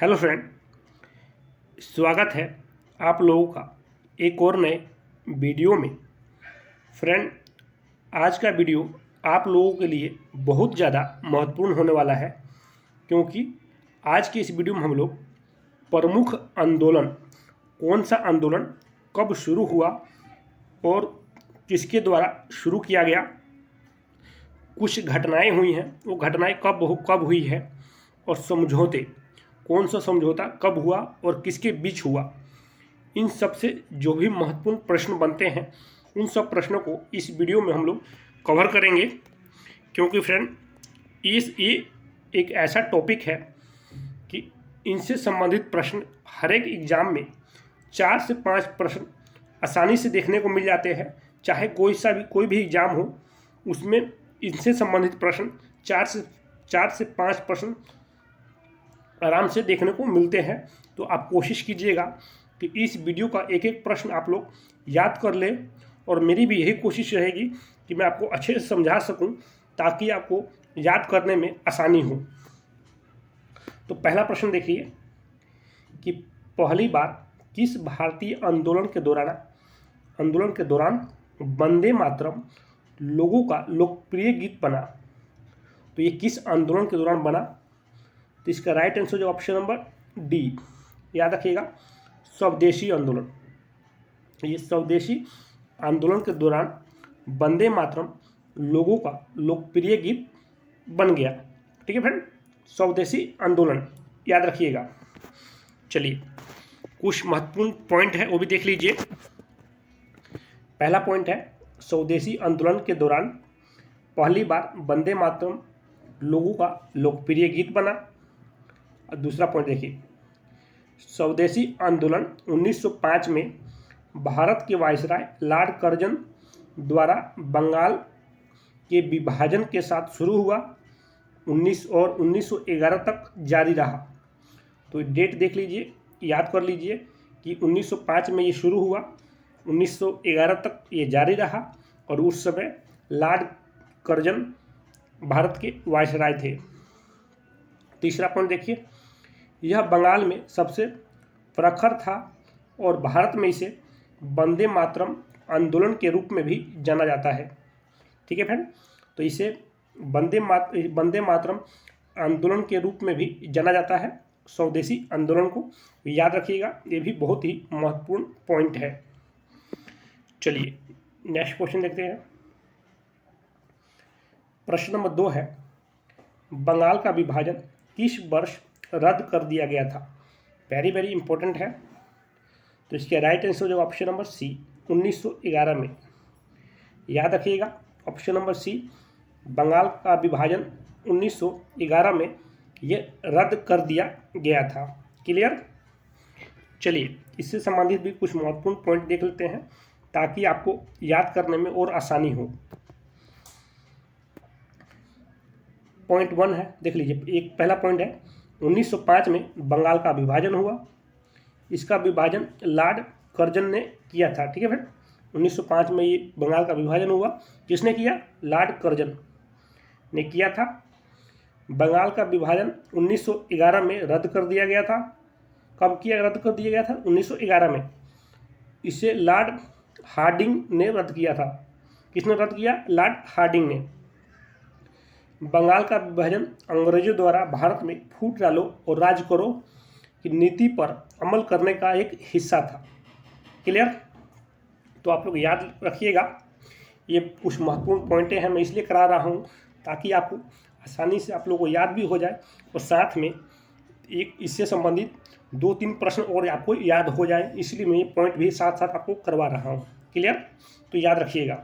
Hello friend, स्वागत है आप लोगों का एक और नए वीडियो में। फ्रेंड, आज का वीडियो आप लोगों के लिए बहुत ज़्यादा महत्वपूर्ण होने वाला है, क्योंकि आज के इस वीडियो में हम लोग प्रमुख आंदोलन, कौन सा आंदोलन कब शुरू हुआ और किसके द्वारा शुरू किया गया, कुछ घटनाएं हुई हैं, वो घटनाएं कब हुई है, और समझौते, कौन सा समझौता कब हुआ और किसके बीच हुआ, इन सब से जो भी महत्वपूर्ण प्रश्न बनते हैं उन सब प्रश्नों को इस वीडियो में हम लोग कवर करेंगे। क्योंकि फ्रेंड, ये एक ऐसा टॉपिक है कि इनसे संबंधित प्रश्न हर एक एग्ज़ाम में 4 से 5 प्रश्न आसानी से देखने को मिल जाते हैं। चाहे कोई भी एग्ज़ाम हो, उसमें इनसे संबंधित प्रश्न 4 से 5 प्रश्न आराम से देखने को मिलते हैं। तो आप कोशिश कीजिएगा कि इस वीडियो का एक एक प्रश्न आप लोग याद कर लें, और मेरी भी यही कोशिश रहेगी कि मैं आपको अच्छे से समझा सकूं ताकि आपको याद करने में आसानी हो। तो पहला प्रश्न देखिए कि पहली बार किस भारतीय आंदोलन के दौरान वंदे मातरम लोगों का लोकप्रिय गीत बना। तो ये किस आंदोलन के दौरान बना? तो इसका राइट आंसर जो ऑप्शन नंबर डी, याद रखिएगा, स्वदेशी आंदोलन। ये स्वदेशी आंदोलन के दौरान वंदे मातरम लोगों का लोकप्रिय गीत बन गया। ठीक है फ्रेंड, स्वदेशी आंदोलन याद रखिएगा। चलिए, कुछ महत्वपूर्ण पॉइंट है वो भी देख लीजिए। पहला पॉइंट है, स्वदेशी आंदोलन के दौरान पहली बार वंदे मातरम लोगों का लोकप्रिय गीत बना। दूसरा पॉइंट देखिए, स्वदेशी आंदोलन 1905 में भारत के वायसराय लॉर्ड कर्जन द्वारा बंगाल के विभाजन के साथ शुरू हुआ 1911 तक जारी रहा। तो डेट देख लीजिए, याद कर लीजिए कि 1905 में ये शुरू हुआ, 1911 तक ये जारी रहा, और उस समय लॉर्ड कर्जन भारत के वायसराय थे। तीसरा पॉइंट देखिए, यह बंगाल में सबसे प्रखर था और भारत में इसे वंदे मातरम आंदोलन के रूप में भी जाना जाता है। ठीक है फ्रेंड, तो इसे वंदे मातरम आंदोलन के रूप में भी जाना जाता है, स्वदेशी आंदोलन को याद रखिएगा। ये भी बहुत ही महत्वपूर्ण पॉइंट है। चलिए नेक्स्ट क्वेश्चन देखते हैं। प्रश्न नंबर 2 है, बंगाल का विभाजन किस वर्ष रद्द कर दिया गया था? वेरी वेरी इंपॉर्टेंट है। तो इसके राइट आंसर जो ऑप्शन नंबर सी, 1911 में, याद रखिएगा। ऑप्शन नंबर सी, बंगाल का विभाजन 1911 में ये रद्द कर दिया गया था। क्लियर? चलिए, इससे संबंधित भी कुछ महत्वपूर्ण पॉइंट देख लेते हैं ताकि आपको याद करने में और आसानी हो। पॉइंट 1 है, देख लीजिए। एक पहला पॉइंट है, 1905 में बंगाल का विभाजन हुआ। इसका विभाजन लॉर्ड कर्जन ने किया था। ठीक है फ्रेंड, 1905 में ये बंगाल का विभाजन हुआ। किसने किया? लॉर्ड कर्जन ने किया था। बंगाल का विभाजन 1911 में रद्द कर दिया गया था। कब किया? रद्द कर दिया गया था 1911 में। इसे लॉर्ड हार्डिंग ने रद्द किया था। किसने रद्द किया? लॉर्ड हार्डिंग ने। बंगाल का विभाजन अंग्रेजों द्वारा भारत में फूट डालो और राज करो की नीति पर अमल करने का एक हिस्सा था। क्लियर? तो आप लोग याद रखिएगा, ये कुछ महत्वपूर्ण पॉइंटें हैं, मैं इसलिए करा रहा हूँ ताकि आपको आसानी से आप लोगों को याद भी हो जाए, और साथ में एक इससे संबंधित 2-3 प्रश्न और आपको याद हो जाए, इसलिए मैं ये पॉइंट भी साथ साथ आपको करवा रहा हूँ। क्लियर? तो याद रखिएगा।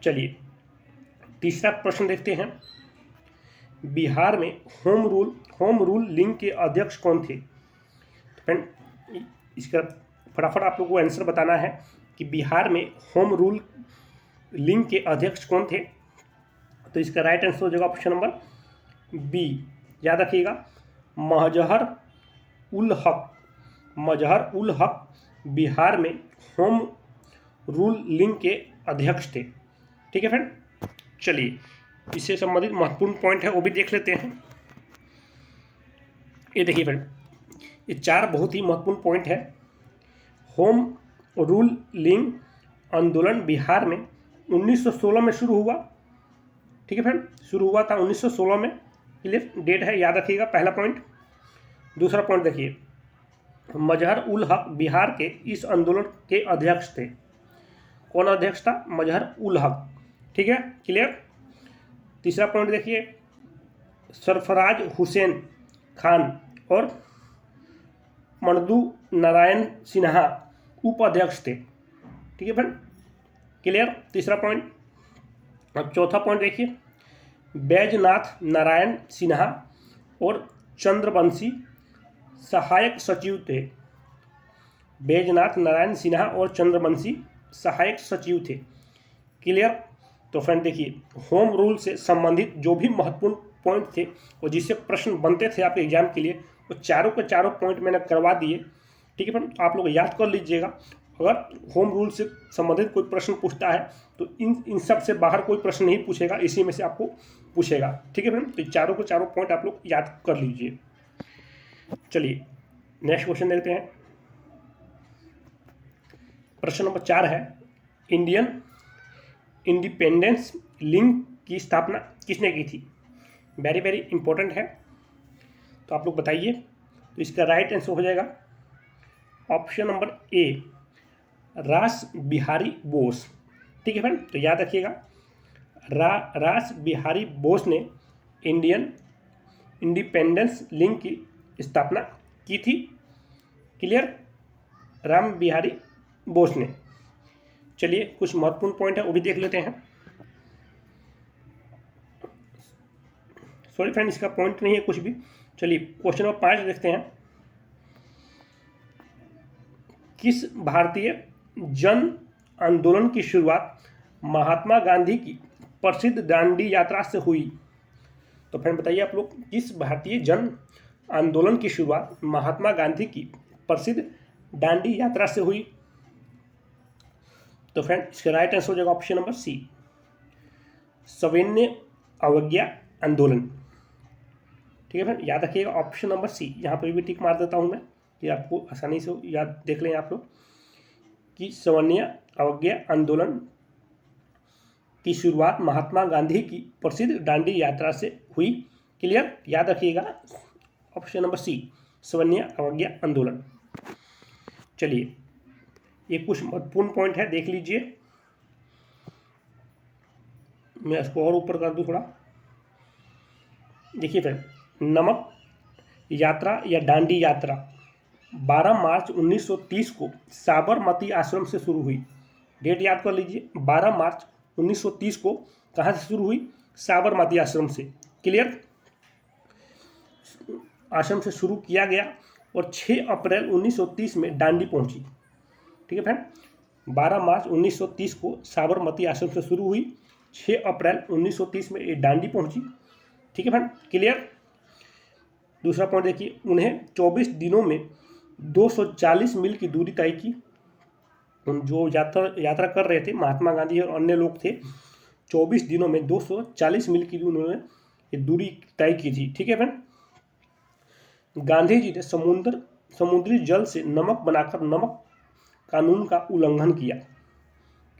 चलिए तीसरा प्रश्न देखते हैं। बिहार में होम रूल लीग के अध्यक्ष कौन थे? फ्रेंड, इसका फटाफट आप लोगों को आंसर बताना है कि बिहार में होम रूल लीग के अध्यक्ष कौन थे। तो इसका राइट आंसर हो जाएगा ऑप्शन नंबर बी, याद रखिएगा, मजहर उल हक बिहार में होम रूल लीग के अध्यक्ष थे। ठीक है फ्रेंड, चलिए इससे संबंधित महत्वपूर्ण पॉइंट है वो भी देख लेते हैं। ये देखिए फ्रेंड, ये 4 बहुत ही महत्वपूर्ण पॉइंट है। होम रूलिंग आंदोलन बिहार में 1916 में शुरू हुआ। ठीक है फ्रेंड, शुरू हुआ था 1916 में। क्लियर, डेट है, याद रखिएगा, पहला पॉइंट। दूसरा पॉइंट देखिए, मजहर उल हक बिहार के इस आंदोलन के अध्यक्ष थे। कौन अध्यक्ष था? मजहर उल हक। ठीक है, क्लियर। तीसरा पॉइंट देखिए, सरफराज हुसैन खान और मर्दू नारायण सिन्हा उपाध्यक्ष थे। ठीक है फ्रेंड, क्लियर, तीसरा पॉइंट। अब चौथा पॉइंट देखिए, बैजनाथ नारायण सिन्हा और चंद्रवंशी सहायक सचिव थे। बैजनाथ नारायण सिन्हा और चंद्रवंशी सहायक सचिव थे। क्लियर। तो फ्रेंड देखिए, होम रूल से संबंधित जो भी महत्वपूर्ण पॉइंट थे और जिससे प्रश्न बनते थे आपके एग्जाम के लिए, वो चारों के चारों पॉइंट मैंने करवा दिए। ठीक है फ्रेंड, आप लोग याद कर लीजिएगा। अगर होम रूल से संबंधित कोई प्रश्न पूछता है तो इन सब से बाहर कोई प्रश्न नहीं पूछेगा, इसी में से आपको पूछेगा। ठीक है फ्रेंड, तो चारों के चारों पॉइंट आप लोग याद कर लीजिए। चलिए नेक्स्ट क्वेश्चन देखते हैं। प्रश्न नंबर 4 है, इंडियन इंडिपेंडेंस लिंक की स्थापना किसने की थी? वेरी वेरी इंपॉर्टेंट है, तो आप लोग बताइए। तो इसका राइट आंसर हो जाएगा ऑप्शन नंबर ए, रास बिहारी बोस। ठीक है फ्रेंड, तो याद रखिएगा, रास बिहारी बोस ने इंडियन इंडिपेंडेंस लिंक की स्थापना की थी। क्लियर, राम बिहारी बोस ने। चलिए कुछ महत्वपूर्ण पॉइंट है वो भी देख लेते हैं। सॉरी फ्रेंड, इसका पॉइंट नहीं है कुछ भी। चलिए क्वेश्चन नंबर 5 देखते हैं। किस भारतीय जन आंदोलन की शुरुआत महात्मा गांधी की प्रसिद्ध दांडी यात्रा से हुई? तो फ्रेंड बताइए आप लोग, किस भारतीय जन आंदोलन की शुरुआत महात्मा गांधी की प्रसिद्ध दांडी यात्रा से हुई? तो फ्रेंड इसका राइट आंसर हो जाएगा ऑप्शन नंबर सी, सविनय अवज्ञा आंदोलन। ठीक है फ्रेंड, याद रखिएगा ऑप्शन नंबर सी। यहाँ पर भी टिक मार देता हूँ मैं कि आपको आसानी से याद देख लें आप लोग कि सविनय अवज्ञा आंदोलन की शुरुआत महात्मा गांधी की प्रसिद्ध दांडी यात्रा से हुई। क्लियर, याद रखिएगा ऑप्शन नंबर सी, सविनय अवज्ञा आंदोलन। चलिए ये कुछ महत्वपूर्ण पॉइंट है, देख लीजिए। मैं इसको और ऊपर कर दूं थोड़ा। देखिए फ्रेंड, नमक यात्रा या दांडी यात्रा 12 मार्च 1930 को साबरमती आश्रम से शुरू हुई। डेट याद कर लीजिए, 12 मार्च 1930 को कहाँ से शुरू हुई? साबरमती आश्रम से। क्लियर, आश्रम से शुरू किया गया और 6 अप्रैल 1930 में दांडी पहुंची। ठीक है फ्रेंड, 12 मार्च 1930 को साबरमती आश्रम से शुरू हुई, 6 अप्रैल 1930 में ये दांडी पहुंची। ठीक है फ्रेंड, क्लियर। दूसरा पॉइंट देखिए, उन्हें 24 दिनों में 240 मील की दूरी तय की। जो यात्रा कर रहे थे महात्मा गांधी और अन्य लोग थे, 24 दिनों में 240 मील की उन्होंने ये दूरी तय की थी। ठीक है फ्रेंड, गांधी जी ने समुद्री जल से नमक बनाकर नमक कानून का उल्लंघन किया।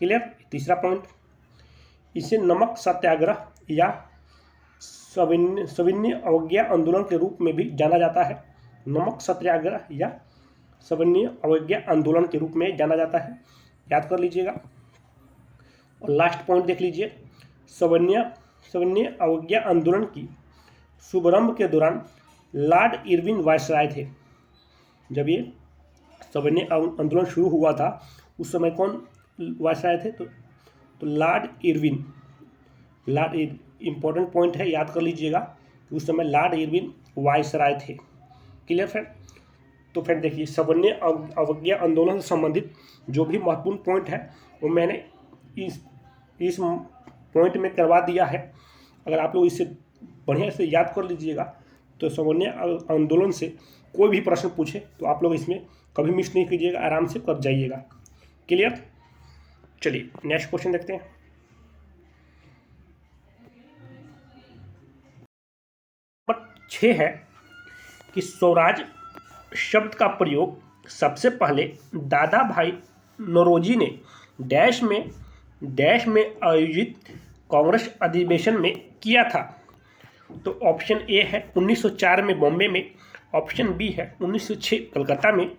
क्लियर, तीसरा पॉइंट, इसे नमक सत्याग्रह या सविनय अवज्ञा आंदोलन के रूप में भी जाना जाता है। नमक सत्याग्रह या सविनय अवज्ञा आंदोलन के रूप में जाना जाता है, याद कर लीजिएगा। और लास्ट पॉइंट देख लीजिए, सविनय अवज्ञा आंदोलन की शुभारंभ के दौरान लॉर्ड इरविन वायसराय थे। जब ये सविनय आंदोलन शुरू हुआ था उस समय कौन वायसराय थे? तो लॉर्ड इरविन। इंपॉर्टेंट पॉइंट है, याद कर लीजिएगा कि उस समय लॉर्ड इरविन वायसराय थे। क्लियर फ्रेंड, तो फ्रेंड देखिए, सविनय अवज्ञा आंदोलन से संबंधित जो भी महत्वपूर्ण पॉइंट है वो मैंने इस पॉइंट में करवा दिया है। अगर आप लोग इसे बढ़िया से याद कर लीजिएगा तो सविनय आंदोलन से कोई भी प्रश्न पूछे तो आप लोग इसमें कभी मिस नहीं कीजिएगा, आराम से कर जाइएगा। क्लियर, चलिए नेक्स्ट क्वेश्चन देखते हैं। नंबर 6 है कि स्वराज शब्द का प्रयोग सबसे पहले दादा भाई नौरोजी ने डैश में आयोजित कांग्रेस अधिवेशन में किया था। तो ऑप्शन ए है 1904 में बॉम्बे में, ऑप्शन बी है 1906 कलकत्ता में,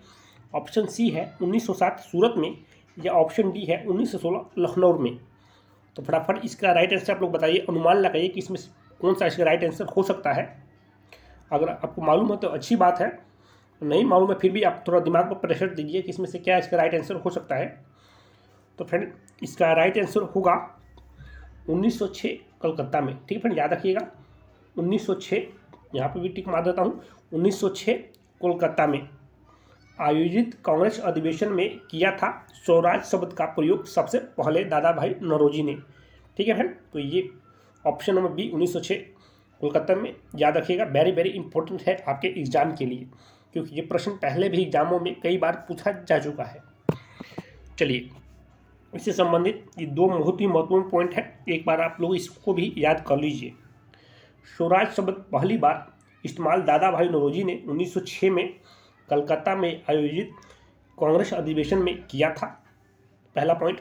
ऑप्शन सी है 1907 सूरत में, या ऑप्शन डी है 1916 लखनऊ में। तो फटाफट इसका राइट आंसर आप लोग बताइए, अनुमान लगाइए कि इसमें कौन सा इसका राइट आंसर हो सकता है। अगर आपको मालूम है तो अच्छी बात है, नहीं मालूम है फिर भी आप थोड़ा दिमाग पर प्रेशर दीजिए कि इसमें से क्या इसका राइट आंसर हो सकता है। तो फ्रेंड इसका राइट आंसर होगा 1906 कलकत्ता में। ठीक है फ्रेंड, याद रखिएगा 1906, यहाँ पर भी टिक मार देता हूँ, 1906 कोलकाता में आयोजित कांग्रेस अधिवेशन में किया था स्वराज शब्द का प्रयोग सबसे पहले दादा भाई नौरोजी ने। ठीक है फ्रेंड, तो ये ऑप्शन नंबर बी 1906 कोलकाता में, याद रखिएगा, वेरी वेरी इंपॉर्टेंट है आपके एग्जाम के लिए, क्योंकि ये प्रश्न पहले भी एग्जामों में कई बार पूछा जा चुका है। चलिए, इससे संबंधित ये दो बहुत ही महत्वपूर्ण पॉइंट है, एक बार आप लोग इसको भी याद कर लीजिए। स्वराज शब्द पहली बार इस्तेमाल दादा भाई नौरोजी ने 1906 में कलकत्ता में आयोजित कांग्रेस अधिवेशन में किया था, पहला पॉइंट।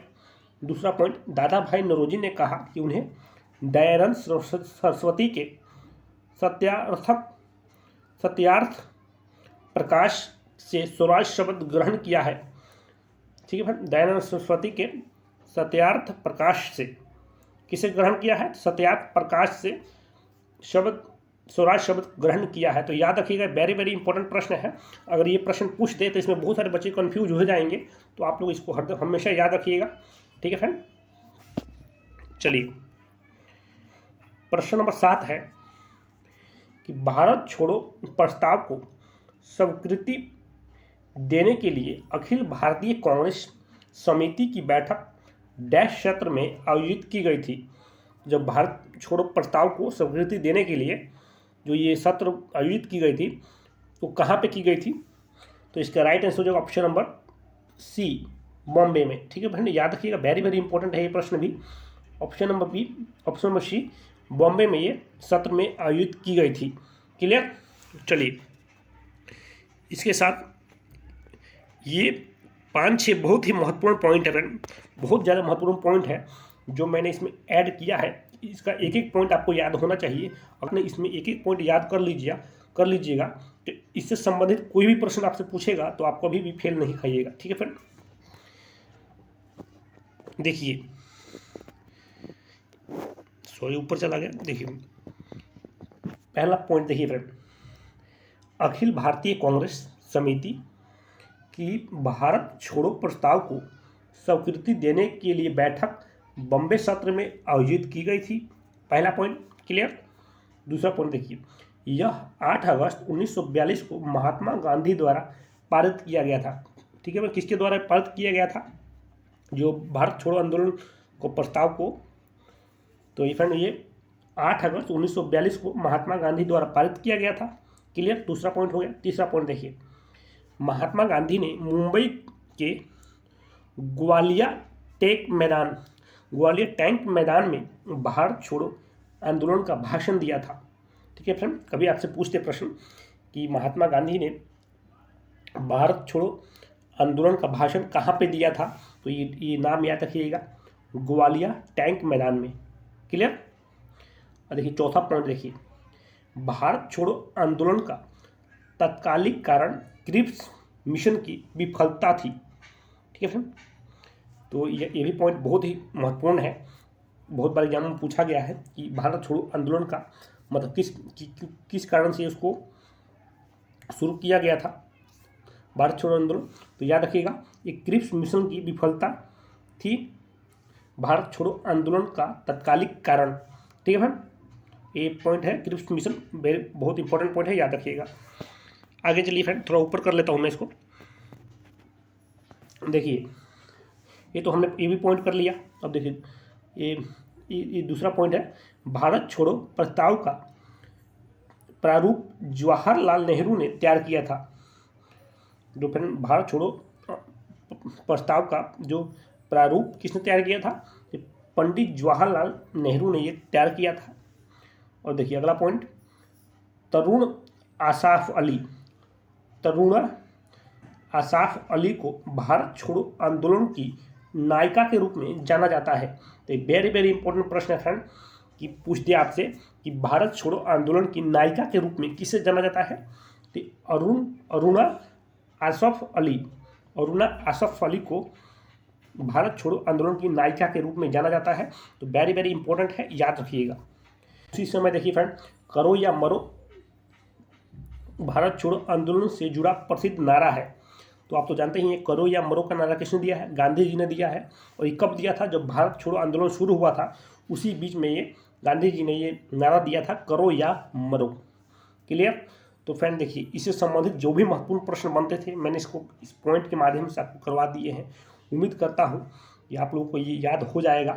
दूसरा पॉइंट, दादा भाई नौरोजी ने कहा कि उन्हें दयानंद सरस्वती के सत्यार्थ प्रकाश से स्वराज शब्द ग्रहण किया है। ठीक है, दयानंद सरस्वती के सत्यार्थ प्रकाश से किसे ग्रहण किया है? सत्यार्थ प्रकाश से स्वराज शब्द ग्रहण किया है। तो याद रखिएगा, वेरी वेरी इंपॉर्टेंट प्रश्न है। अगर ये प्रश्न पूछ दे तो इसमें बहुत सारे बच्चे कंफ्यूज हो जाएंगे, तो आप लोग इसको हमेशा याद रखिएगा। ठीक है फ्रेंड, चलिए प्रश्न नंबर 7 है कि भारत छोड़ो प्रस्ताव को स्वीकृति देने के लिए अखिल भारतीय कांग्रेस समिति की बैठक डैश क्षेत्र में आयोजित की गई थी। जब भारत छोड़ो प्रस्ताव को स्वीकृति देने के लिए जो ये सत्र आयोजित की गई थी, तो कहाँ पे की गई थी? तो इसका राइट आंसर हो जाएगा ऑप्शन नंबर सी, बॉम्बे में। ठीक है फ्रेंड, याद रखिएगा, वेरी वेरी इंपॉर्टेंट है ये प्रश्न भी। Option number B, option number C, Bombay में ये सत्र में आयोजित की गई थी। क्लियर? चलिए, इसके साथ ये 5-6 बहुत ही महत्वपूर्ण पॉइंट है फ्रेंड, बहुत ज़्यादा महत्वपूर्ण पॉइंट है जो मैंने इसमें ऐड किया है। इसका एक एक पॉइंट आपको याद होना चाहिए। अपने इसमें एक एक पॉइंट याद कर लीजिएगा तो इससे संबंधित कोई भी प्रश्न आपसे पूछेगा तो आप कभी भी फेल नहीं खाइएगा। ठीक है फ्रेंड, देखिए, सॉरी ऊपर चला गया। देखिए पहला पॉइंट देखिए फ्रेंड, अखिल भारतीय कांग्रेस समिति की भारत छोड़ो प्रस्ताव को स्वीकृति देने के लिए बैठक बॉम्बे सत्र में आयोजित की गई थी। पहला पॉइंट क्लियर। दूसरा पॉइंट देखिए, यह 8 अगस्त 1942 को महात्मा गांधी द्वारा पारित किया गया था। ठीक है, किसके द्वारा पारित किया गया था? जो भारत छोड़ो आंदोलन को प्रस्ताव को, तो ये फ्रेंड ये 8 अगस्त 1942 को महात्मा गांधी द्वारा पारित किया गया था। क्लियर, दूसरा पॉइंट हो गया। तीसरा पॉइंट देखिए, महात्मा गांधी ने मुंबई के ग्वालियर टैंक मैदान में भारत छोड़ो आंदोलन का भाषण दिया था। ठीक है फ्रेंड, कभी आपसे पूछते प्रश्न कि महात्मा गांधी ने भारत छोड़ो आंदोलन का भाषण कहाँ पे दिया था, तो ये नाम याद रखिएगा, ग्वालियर टैंक मैदान में। क्लियर। और देखिए चौथा पॉइंट देखिए, भारत छोड़ो आंदोलन का तत्कालिक कारण क्रिप्स मिशन की विफलता थी। ठीक है फ्रेंड, तो ये भी पॉइंट बहुत ही महत्वपूर्ण है, बहुत बार एग्जाम में पूछा गया है कि भारत छोड़ो आंदोलन का मतलब किस कारण से उसको शुरू किया गया था, भारत छोड़ो आंदोलन। तो याद रखिएगा, ये क्रिप्स मिशन की विफलता थी भारत छोड़ो आंदोलन का तत्कालिक कारण। ठीक है फ्रेंड, ये पॉइंट है क्रिप्स मिशन, बहुत इंपॉर्टेंट पॉइंट है, याद रखिएगा। आगे चलिए फ्रेंड, थोड़ा ऊपर कर लेता हूँ मैं इसको। देखिए ये तो हमने ये भी पॉइंट कर लिया। अब देखिए ये दूसरा पॉइंट है, भारत छोड़ो प्रस्ताव का प्रारूप जवाहरलाल नेहरू ने तैयार किया था। जो फ्रेंड भारत छोड़ो प्रस्ताव का जो प्रारूप किसने तैयार किया था? पंडित जवाहरलाल नेहरू ने ये तैयार किया था। और देखिए अगला पॉइंट, तरुण आसाफ अली, तरुणा आसाफ अली को भारत छोड़ो आंदोलन की नायिका के रूप में जाना जाता है। तो वेरी वेरी इंपॉर्टेंट प्रश्न है फ्रेंड कि पूछ दिया आपसे कि भारत छोड़ो आंदोलन की नायिका के रूप में किसे जाना जाता है। तो अरुणा आसफ अली को भारत छोड़ो आंदोलन की नायिका के रूप में जाना जाता है। तो वेरी वेरी इंपॉर्टेंट है, याद रखिएगा। उसी समय देखिए फ्रेंड, करो या मरो भारत छोड़ो आंदोलन से जुड़ा प्रसिद्ध नारा है। तो आप तो जानते ही हैं, करो या मरो का नारा किसने दिया है? गांधी जी ने दिया है। और ये कब दिया था? जब भारत छोड़ो आंदोलन शुरू हुआ था, उसी बीच में ये गांधी जी ने ये नारा दिया था, करो या मरो। क्लियर? तो फ्रेंड देखिए, इससे संबंधित जो भी महत्वपूर्ण प्रश्न बनते थे मैंने इसको इस पॉइंट के माध्यम से आपको करवा दिए हैं। उम्मीद करता हूँ कि आप लोगों को ये याद हो जाएगा,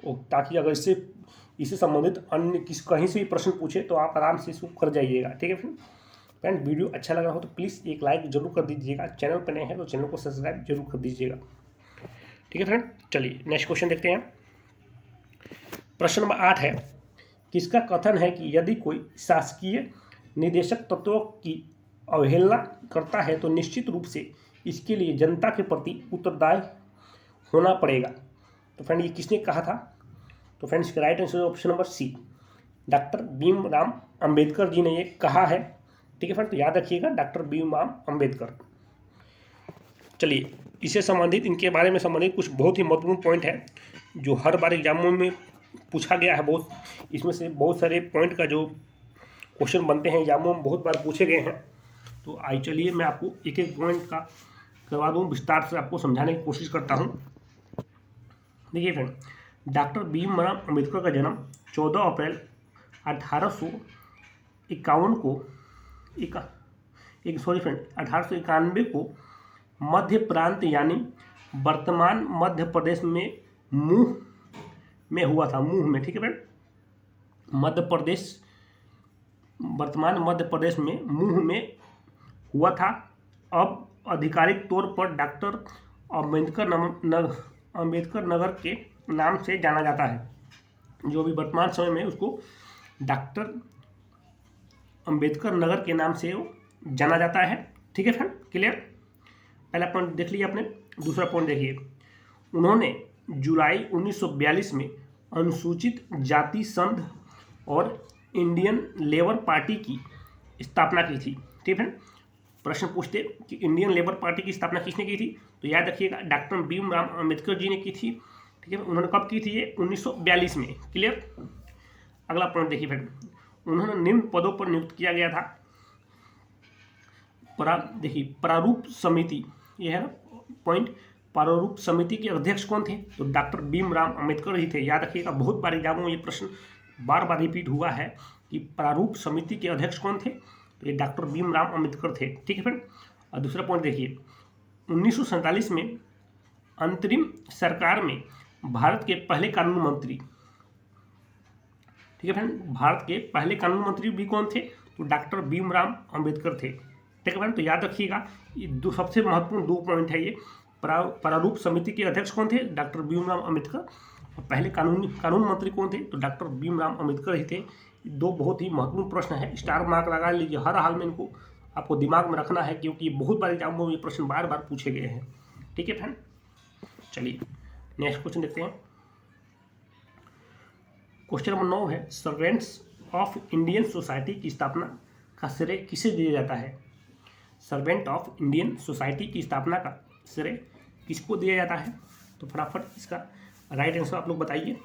और ताकि अगर इससे संबंधित अन्य कहीं से भी प्रश्न पूछे तो आप आराम से इसको कर जाइएगा। ठीक है फ्रेंड, वीडियो अच्छा लग रहा हो तो प्लीज़ एक लाइक जरूर कर दीजिएगा। चैनल पर नए हैं तो चैनल को सब्सक्राइब जरूर कर दीजिएगा। ठीक है फ्रेंड, चलिए नेक्स्ट क्वेश्चन देखते हैं। प्रश्न नंबर 8 है, किसका कथन है कि यदि कोई शासकीय निदेशक तत्वों की अवहेलना करता है तो निश्चित रूप से इसके लिए जनता के प्रति उत्तरदायी होना पड़ेगा। तो फ्रेंड ये किसने कहा था? तो फ्रेंड्स इसका right answer option number C, doctor Bhimrao Ambedkar ji ने ये कहा है। ठीक है फ्रेंड, तो याद रखिएगा डॉक्टर भीमराव अंबेडकर। चलिए इससे संबंधित, इनके बारे में संबंधित कुछ बहुत ही महत्वपूर्ण पॉइंट है जो हर बार एग्जामों में पूछा गया है। बहुत इसमें से बहुत सारे पॉइंट का जो क्वेश्चन बनते हैं एग्जामों में बहुत बार पूछे गए हैं। तो आई चलिए मैं आपको एक एक पॉइंट का करवा दूँ, विस्तार से आपको समझाने की कोशिश करता हूँ। देखिए फ्रेंड, डॉक्टर भीमराव अंबेडकर का जन्म 14 अप्रैल 1891 को 1891 को मध्य प्रांत यानी वर्तमान मध्य प्रदेश में मुंह में हुआ था। मुंह में, ठीक है फ्रेंड, वर्तमान मध्य प्रदेश में मुंह में हुआ था। अब आधिकारिक तौर पर डॉक्टर अम्बेडकर नगर के नाम से जाना जाता है। जो भी वर्तमान समय में उसको डॉक्टर अंबेडकर नगर के नाम से जाना जाता है। ठीक है फ्रेंड, क्लियर? पहला पॉइंट देख लीजिए आपने। दूसरा पॉइंट देखिए, उन्होंने जुलाई 1942 में अनुसूचित जाति संघ और इंडियन लेबर पार्टी की स्थापना की थी। ठीक है, प्रश्न पूछते कि इंडियन लेबर पार्टी की स्थापना किसने की थी? तो याद रखिएगा डॉक्टर भीमराव अंबेडकर जी ने की थी। ठीक है, उन्होंने कब की थी? ये 1942 में। क्लियर? अगला पॉइंट देखिए फ्रेंड, उन्होंने निम्न पदों पर नियुक्त किया गया था। देखिए प्रारूप समिति, ये है पॉइंट, प्रारूप समिति के अध्यक्ष कौन थे? तो डॉक्टर भीमराव अंबेडकर ही थे। याद रखिएगा, बहुत बार एग्जामों में ये प्रश्न बार बार रिपीट हुआ है कि प्रारूप समिति के अध्यक्ष कौन थे? तो ये डॉक्टर भीमराव अंबेडकर थे। ठीक है फ्रेंड, और दूसरा पॉइंट देखिए, 1947 में अंतरिम सरकार में भारत के पहले कानून मंत्री, ठीक है फ्रेंड, भारत के पहले कानून मंत्री भी कौन थे? तो डॉक्टर भीमराव अंबेडकर थे। ठीक है फ्रेंड, तो याद रखिएगा ये सबसे महत्वपूर्ण 2 पॉइंट है ये। प्रारूप समिति के अध्यक्ष कौन थे? डॉक्टर भीमराव अंबेडकर। और पहले कानून मंत्री कौन थे? तो डॉक्टर भीमराव अंबेडकर ही थे। 2 बहुत ही महत्वपूर्ण प्रश्न है, स्टार मार्क लगा लीजिए। हर हाल में इनको आपको दिमाग में रखना है क्योंकि बहुत बार एग्जामों में ये प्रश्न बार बार पूछे गए हैं। ठीक है फ्रेंड, चलिए नेक्स्ट क्वेश्चन देखते हैं। क्वेश्चन नंबर 9 है, सर्वेंट्स ऑफ इंडियन सोसाइटी की स्थापना का श्रेय किसे दिया जाता है? सर्वेंट ऑफ इंडियन सोसाइटी की स्थापना का श्रेय किसको दिया जाता है? तो फटाफट इसका राइट आंसर आप लोग बताइए।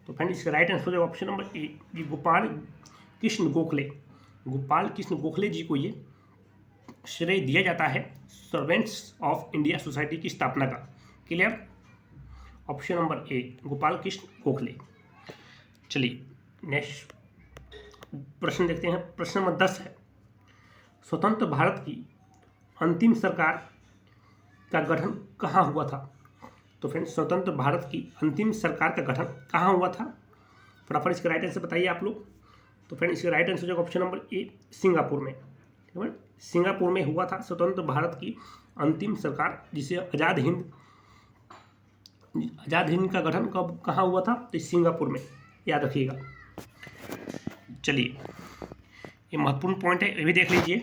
तो फ्रेंड इसका राइट आंसर है option number A, Gopal Krishna Gokhale ji को ये श्रेय दिया जाता है सर्वेंट्स ऑफ इंडिया सोसाइटी की स्थापना का। Clear? Option number A, Gopal Krishna Gokhale. चलिए नेक्स्ट प्रश्न देखते हैं। प्रश्न नंबर 10 है, स्वतंत्र भारत की अंतिम सरकार का गठन कहाँ हुआ था? तो फ्रेंड्स स्वतंत्र भारत की अंतिम सरकार का गठन कहाँ हुआ था? फटाफट इसका राइट आंसर बताइए आप लोग। तो फ्रेंड इसका राइट आंसर जो ऑप्शन नंबर ए, सिंगापुर में। ठीक है, सिंगापुर में हुआ था स्वतंत्र भारत की अंतिम सरकार, जिसे आज़ाद हिंद का गठन कब कहाँ हुआ था? तो सिंगापुर में, याद रखिएगा। चलिए ये महत्वपूर्ण पॉइंट है, ये भी देख लीजिए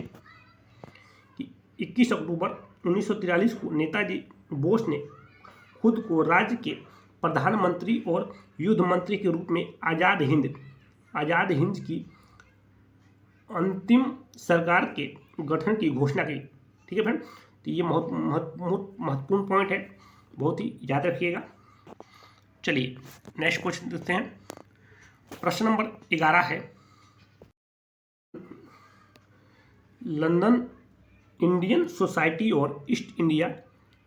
कि 21 अक्टूबर 1943 को नेताजी बोस ने खुद को राज्य के प्रधानमंत्री और युद्ध मंत्री के रूप में आज़ाद हिंद की अंतिम सरकार के गठन की घोषणा की। ठीक है फ्रेंड, तो ये महत्वपूर्ण पॉइंट है, बहुत ही याद रखिएगा। चलिए नेक्स्ट क्वेश्चन देखते हैं। प्रश्न नंबर 11 है, लंदन इंडियन सोसाइटी और ईस्ट इंडिया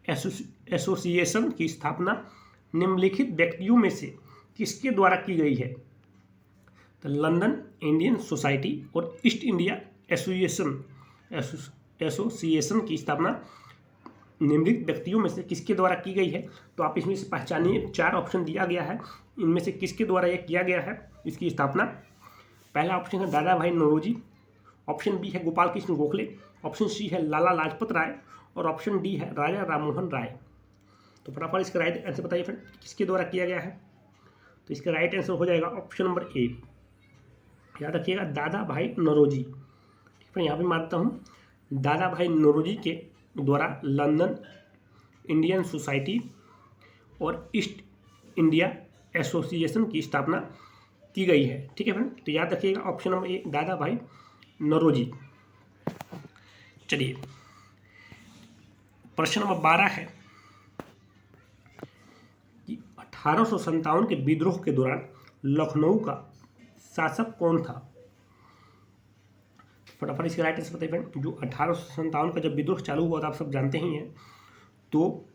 एसोसिएशन की स्थापना निम्नलिखित व्यक्तियों में से किसके द्वारा की गई है? तो लंदन इंडियन सोसाइटी और ईस्ट इंडिया एसोसिएशन की स्थापना निम्नलिखित व्यक्तियों में से किसके द्वारा की गई है? तो आप इसमें से पहचानिए, 4 ऑप्शन दिया गया है, इनमें से किसके द्वारा यह किया गया है इसकी स्थापना? पहला ऑप्शन है दादा भाई नौरोजी, ऑप्शन बी है गोपाल कृष्ण गोखले, ऑप्शन सी है लाला लाजपत राय और ऑप्शन डी है राजा राममोहन राय। तो फटाफट इसका राइट आंसर बताइए फ्रेंड, किसके द्वारा किया गया है? तो इसका राइट आंसर हो जाएगा ऑप्शन नंबर ए, याद रखिएगा, दादा भाई नौरोजी। ठीक है, यहाँ पे मानता हूँ दादा भाई नौरोजी के द्वारा लंदन इंडियन सोसाइटी और ईस्ट इंडिया एसोसिएशन की स्थापना की गई है। ठीक है फ्रेंड, तो याद रखिएगा ऑप्शन नंबर ए, दादा भाई नौरोजी। चलिए प्रश्न नंबर 12 है कि 1857 के विद्रोह के दौरान लखनऊ का शासक कौन था? फटाफट इसका राइट आंसर बताइए फ्रेंड। जो 1857 का जब विद्रोह चालू हुआ था, आप सब जानते ही हैं, तो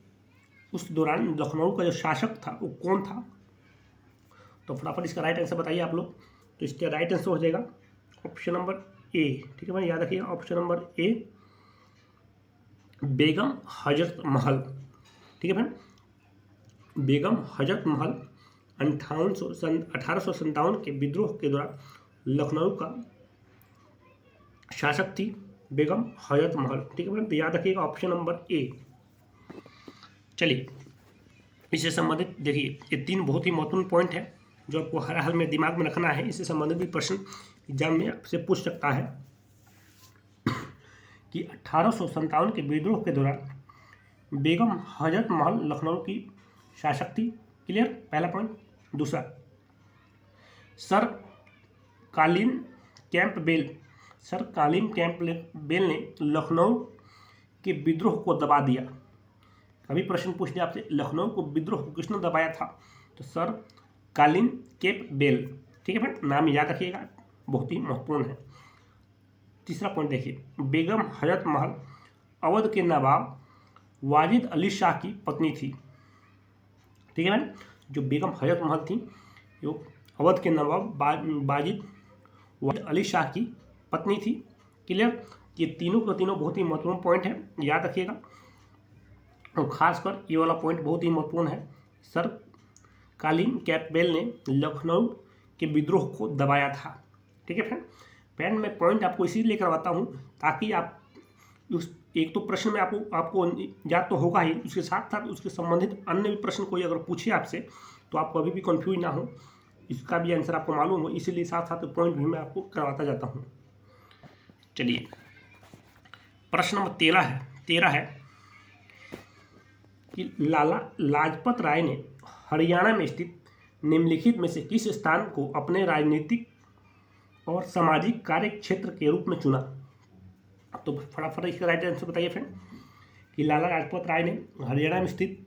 उस दौरान लखनऊ का जो शासक था वो कौन था? तो फटाफट इसका राइट आंसर बताइए आप लोग। तो इसका राइट आंसर हो जाएगा ऑप्शन नंबर ए। ठीक है भाई, याद रखिएगा ऑप्शन नंबर ए, बेगम हजरत महल। ठीक है फ्रेंड, बेगम हजरत महल 1857 के विद्रोह के दौरान लखनऊ का शासक थी बेगम हजरत महल। ठीक है फ्रेंड, तो याद रखिएगा ऑप्शन नंबर ए। चलिए इससे संबंधित देखिए, ये 3 बहुत ही महत्वपूर्ण पॉइंट है जो आपको हर हाल में दिमाग में रखना है। इससे संबंधित भी प्रश्न एग्जाम में आपसे पूछ सकता है कि 1857 के विद्रोह के दौरान बेगम हजरत महल लखनऊ की शासक थी। क्लियर, पहला पॉइंट। दूसरा, सर कालीन कैंपबेल ने लखनऊ के विद्रोह को दबा दिया। कभी प्रश्न पूछ दिया आपसे, लखनऊ को विद्रोह को किसने दबाया था? तो सर कालीन कैंपबेल। ठीक है फ्रेंड, नाम याद रखिएगा, बहुत ही महत्वपूर्ण है। तीसरा पॉइंट देखिए, बेगम हजरत महल अवध के नवाब वाजिद अली शाह की पत्नी थी। ठीक है मैम, जो बेगम हजरत महल थी जो अवध के नवाब वाजिद अली शाह की पत्नी थी। क्लियर, ये तीनों के तीनों बहुत ही महत्वपूर्ण पॉइंट है, याद रखिएगा। और खासकर ये वाला पॉइंट बहुत ही महत्वपूर्ण है, सर कालीन कैंपबेल ने लखनऊ के विद्रोह को दबाया था। ठीक है फ्रेंड, मैं पॉइंट आपको इसीलिए करवाता हूँ ताकि आप उस एक तो प्रश्न में आपको याद तो होगा ही, उसके साथ साथ उसके संबंधित अन्य भी प्रश्न कोई अगर पूछे आपसे तो आप कभी भी कंफ्यूज ना हो, इसका भी आंसर आपको मालूम हो, इसीलिए साथ साथ पॉइंट भी मैं आपको करवाता जाता हूँ। चलिए प्रश्न नंबर 13 है कि लाला लाजपत राय ने हरियाणा में स्थित निम्नलिखित में से किस स्थान को अपने राजनीतिक और सामाजिक कार्य क्षेत्र के रूप में चुना? तो फटाफट इसका राइट आंसर बताइए फ्रेंड कि लाला लाजपत राय ने हरियाणा में स्थित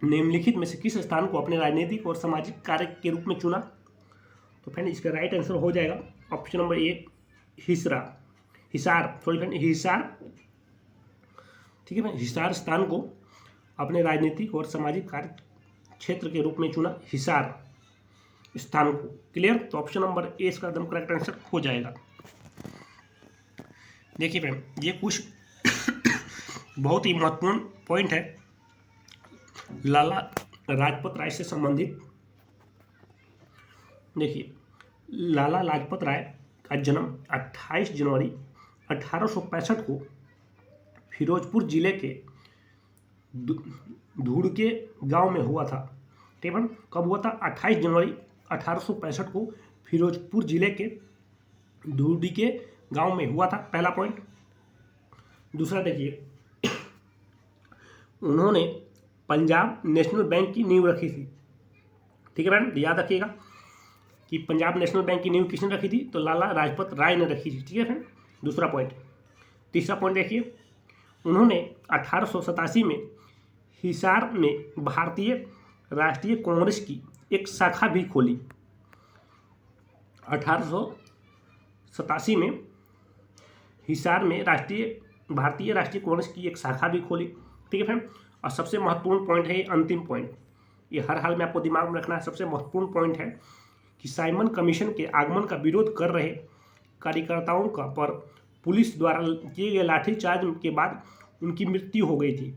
निम्नलिखित में से किस स्थान को अपने राजनीतिक और सामाजिक कार्य के रूप में चुना? तो फ्रेंड इसका राइट आंसर हो जाएगा ऑप्शन नंबर ए, हिसार। ठीक है फ्रेंड, हिसार स्थान को अपने राजनीतिक और सामाजिक कार्य क्षेत्र के रूप में चुना, हिसार स्थान को। क्लियर, तो ऑप्शन नंबर ए इसका एकदम करेक्ट आंसर हो जाएगा। देखिए फ्रेंड, ये कुछ बहुत ही महत्वपूर्ण पॉइंट है लाला लाजपत राय से संबंधित। देखिए, लाला लाजपत राय का जन्म 28 जनवरी 1865 को फिरोजपुर जिले के धुड़के गांव में हुआ था। ठीक है, कब हुआ था? 28 जनवरी 1865 को फिरोजपुर जिले के धुड़के गांव में हुआ था, पहला पॉइंट। दूसरा देखिए, उन्होंने पंजाब नेशनल बैंक की नींव रखी थी। ठीक है फ्रेंड, याद रखिएगा कि पंजाब नेशनल बैंक की नींव किसने रखी थी, तो लाला लाजपत राय ने रखी थी। ठीक है फ्रेंड, दूसरा पॉइंट। तीसरा पॉइंट देखिए, उन्होंने 1887 में हिसार में भारतीय राष्ट्रीय कांग्रेस की एक शाखा भी खोली। 1887 में हिसार में भारतीय राष्ट्रीय कांग्रेस की एक शाखा भी खोली। ठीक है फ्रेंड, और सबसे महत्वपूर्ण पॉइंट है, अंतिम पॉइंट, ये हर हाल में आपको दिमाग में रखना है। सबसे महत्वपूर्ण पॉइंट है कि साइमन कमीशन के आगमन का विरोध कर रहे कार्यकर्ताओं का पर पुलिस द्वारा किए गए लाठीचार्ज के बाद उनकी मृत्यु हो गई थी।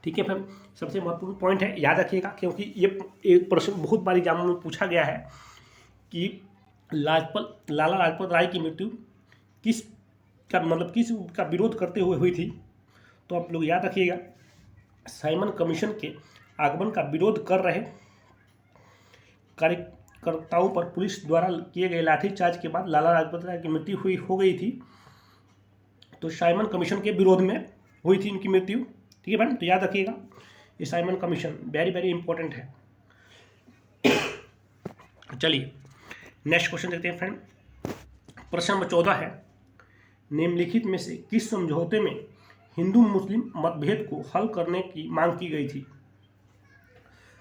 ठीक है फ्रेंड, सबसे महत्वपूर्ण पॉइंट है, याद रखिएगा, क्योंकि ये एक प्रश्न बहुत बार एग्जाम में पूछा गया है कि लाला लाजपत राय की मृत्यु किस का विरोध करते हुए हुई थी। तो आप लोग याद रखिएगा, साइमन कमीशन के आगमन का विरोध कर रहे कार्यकर्ताओं पर पुलिस द्वारा किए गए लाठीचार्ज के बाद लाला लाजपत राय की मृत्यु हो गई थी। तो साइमन कमीशन के विरोध में हुई थी उनकी मृत्यु। ठीक है फ्रेंड, तो याद रखिएगा, ये Simon commission very very important है। चलिए नेक्स्ट क्वेश्चन देखते हैं फ्रेंड। प्रश्न नंबर 14 है, निम्नलिखित में से किस समझौते में हिंदू मुस्लिम मतभेद को हल करने की मांग की गई थी।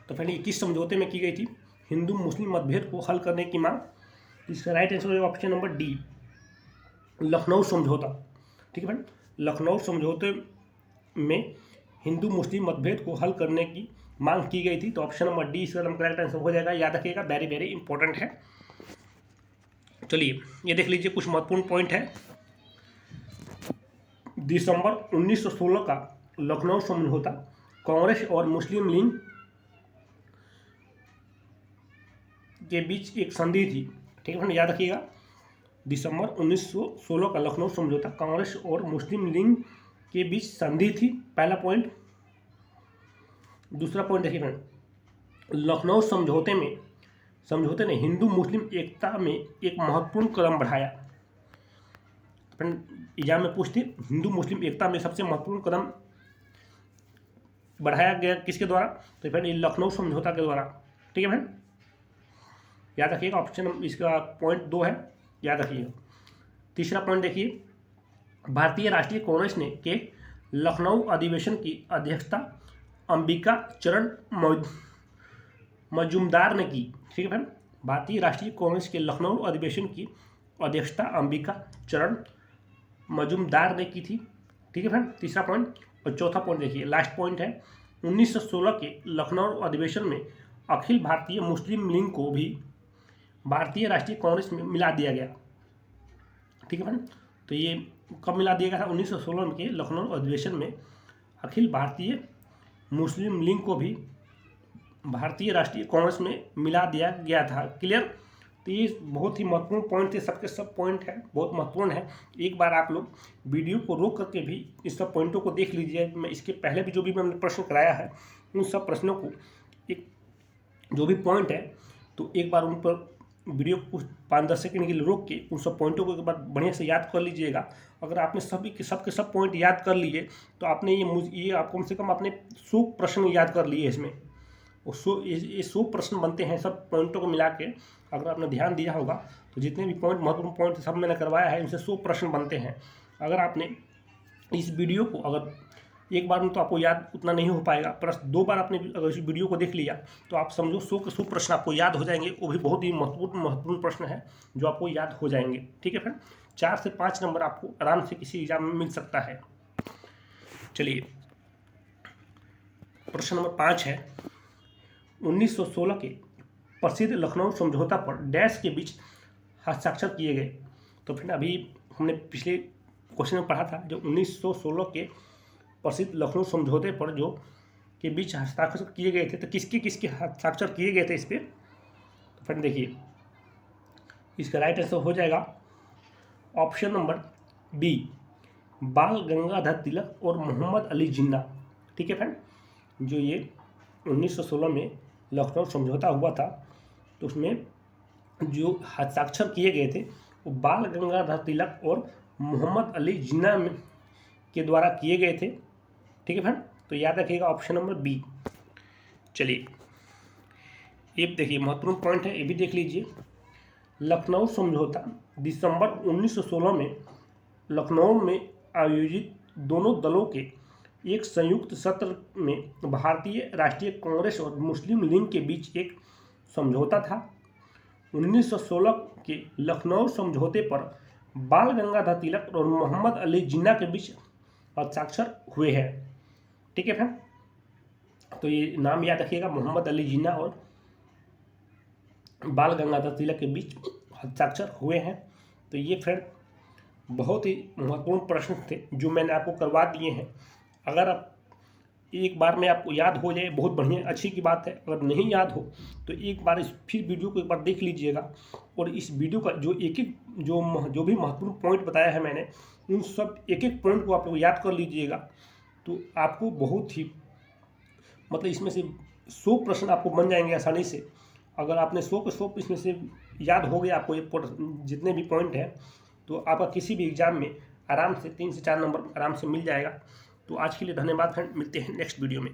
तो फ्रेंड, ये किस समझौते में की गई थी हिंदू मुस्लिम मतभेद को हल करने की मांग। इसका राइट आंसर होगा ऑप्शन नंबर डी, लखनऊ समझौता। ठीक है फ्रेंड, लखनऊ समझौते में हिंदू मुस्लिम मतभेद को हल करने की मांग की गई थी। तो ऑप्शन नंबर डी इसका करेक्ट आंसर हो जाएगा। याद रखिएगा, वेरी वेरी इंपॉर्टेंट है। चलिए ये देख लीजिए, कुछ महत्वपूर्ण पॉइंट है। दिसंबर 1916 का लखनऊ समझौता कांग्रेस और मुस्लिम लीग के बीच एक संधि थी। ठीक है फ्रेंड, याद रखिएगा, दिसंबर 1916 का लखनऊ समझौता कांग्रेस और मुस्लिम लीग के बीच संधि थी, पहला पॉइंट। दूसरा पॉइंट देखिए फ्रेंड, लखनऊ समझौते ने हिंदू मुस्लिम एकता में एक महत्वपूर्ण कदम बढ़ाया। फ्रेंड, एग्जाम में पूछते हिंदू मुस्लिम एकता में सबसे महत्वपूर्ण कदम बढ़ाया गया किसके द्वारा, तो फ्रेंड ये लखनऊ समझौता के द्वारा। ठीक है फ्रेंड, याद रखिएगा, ऑप्शन इसका पॉइंट 2 है, याद रखिएगा। तीसरा पॉइंट देखिए, भारतीय राष्ट्रीय कांग्रेस ने के लखनऊ अधिवेशन की अध्यक्षता अंबिका चरण मजूमदार ने की। ठीक है फ्रेंड, भारतीय राष्ट्रीय कांग्रेस के लखनऊ अधिवेशन की अध्यक्षता अंबिका चरण मजूमदार ने की थी। ठीक है फ्रेंड, तीसरा पॉइंट। और चौथा पॉइंट देखिए, लास्ट पॉइंट है, 1916 के लखनऊ अधिवेशन में अखिल भारतीय मुस्लिम लीग को भी भारतीय राष्ट्रीय कांग्रेस में मिला दिया गया। ठीक है फ्रेंड, तो ये कब मिला दिया गया था, 1916 के लखनऊ अधिवेशन में अखिल भारतीय मुस्लिम लीग को भी भारतीय राष्ट्रीय कांग्रेस में मिला दिया गया था। क्लियर, तो ये बहुत ही महत्वपूर्ण पॉइंट थे, सबके सब पॉइंट है, बहुत महत्वपूर्ण है। एक बार आप लोग वीडियो को रोक करके भी इस सब पॉइंटों को देख लीजिए। मैं इसके पहले भी जो भी मैंने प्रश्न कराया है, उन सब प्रश्नों को एक जो भी पॉइंट है, तो एक बार उन पर वीडियो को 5-10 सेकंड के लिए रोक के उन सब पॉइंटों को एक बार बढ़िया से याद कर लीजिएगा। अगर आपने सब पॉइंट याद कर लिए तो आपने ये आप कम से कम आपने 100 प्रश्न याद कर लिए इसमें। और ये 100 प्रश्न बनते हैं सब पॉइंटों को मिला के। अगर आपने ध्यान दिया होगा तो जितने भी पॉइंट महत्वपूर्ण पॉइंट सब मैंने करवाया है, इनसे 100 प्रश्न बनते हैं। अगर आपने इस वीडियो को अगर एक बार में तो आपको याद उतना नहीं हो पाएगा, पर 2 बार आपने अगर इस वीडियो को देख लिया तो आप समझो 100 के 100 प्रश्न आपको याद हो जाएंगे। वो भी बहुत ही महत्वपूर्ण प्रश्न है जो आपको याद हो जाएंगे। ठीक है फ्रेंड, 4 से 5 नंबर आपको आराम से किसी एग्जाम में मिल सकता है। चलिए प्रश्न नंबर 5 है, 1916 के प्रसिद्ध लखनऊ समझौता पर डैश के बीच हस्ताक्षर किए गए। तो फिर अभी हमने पिछले क्वेश्चन में पढ़ा था, जो 1916 के प्रसिद्ध लखनऊ समझौते पर जो के बीच हस्ताक्षर किए गए थे, तो किसके हस्ताक्षर किए गए थे इस पर। तो फ्रेंड देखिए, इसका राइट आंसर हो जाएगा ऑप्शन नंबर बी, बाल गंगाधर तिलक और मोहम्मद अली जिन्ना। ठीक है फ्रेंड, जो ये 1916 में लखनऊ समझौता हुआ था, तो उसमें जो हस्ताक्षर किए गए थे वो बाल गंगाधर तिलक और मोहम्मद अली जिन्ना के द्वारा किए गए थे। ठीक है फ्रेंड, तो याद रखिएगा ऑप्शन नंबर बी। चलिए ये देखिए महत्वपूर्ण पॉइंट है, ये भी देख लीजिए। लखनऊ समझौता दिसंबर 1916 में लखनऊ में आयोजित दोनों दलों के एक संयुक्त सत्र में भारतीय राष्ट्रीय कांग्रेस और मुस्लिम लीग के बीच एक समझौता था। 1916 के लखनऊ समझौते पर बाल गंगाधर तिलक और मोहम्मद अली जिन्ना के बीच हस्ताक्षर हुए हैं। ठीक है फ्रेंड, तो ये नाम याद रखिएगा, मोहम्मद अली जिन्ना और बाल गंगाधर तिलक के बीच हस्ताक्षर हुए हैं। तो ये फ्रेंड बहुत ही महत्वपूर्ण प्रश्न थे जो मैंने आपको करवा दिए हैं। अगर आप एक बार में आपको याद हो जाए बहुत बढ़िया, अच्छी की बात है। अगर नहीं याद हो तो एक बार फिर वीडियो को एक बार देख लीजिएगा, और इस वीडियो का जो जो भी महत्वपूर्ण पॉइंट बताया है मैंने, उन सब एक एक पॉइंट को आप लोग याद कर लीजिएगा। तो आपको बहुत ही मतलब इसमें से 100 प्रश्न आपको बन जाएंगे आसानी से। अगर आपने 100 के 100 इसमें से याद हो गया आपको जितने भी पॉइंट हैं, तो आपका किसी भी एग्जाम में आराम से 3 से 4 नंबर आराम से मिल जाएगा। तो आज के लिए धन्यवाद फ्रेंड, मिलते हैं नेक्स्ट वीडियो में।